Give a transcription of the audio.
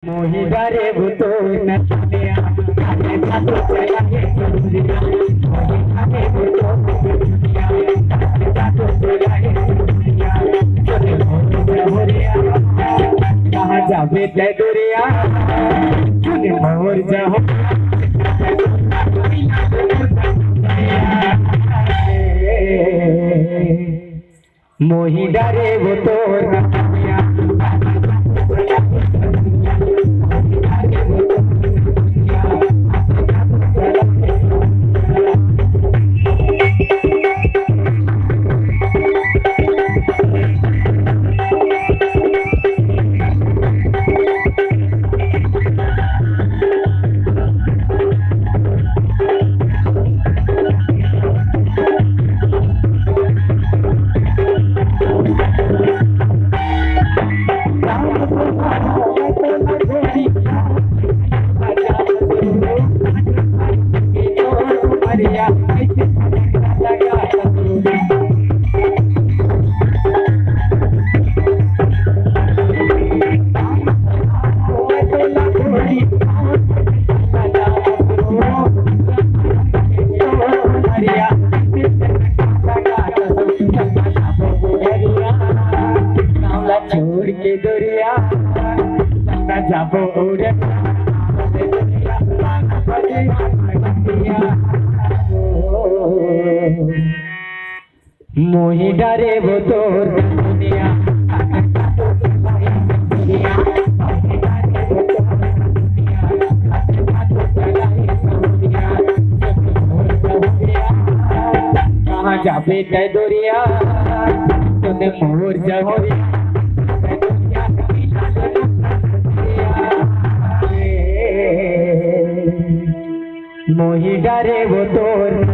मोही डरे वो तो न दुनिया आने का तो चला है दुनिया मोही डरे वो तो दुनिया आने का तो चला है दुनिया चले मोर जाओ कहाँ जावे ते दुनिया चले मोर जाओ मोही डरे वो तो न दुनिया छोड़ के दुरिया न जाबो उड़े मोही डरे वो तो दुनिया कहाँ जाबे ते दुरिया तूने मोर जाओ मोही डरे वो तो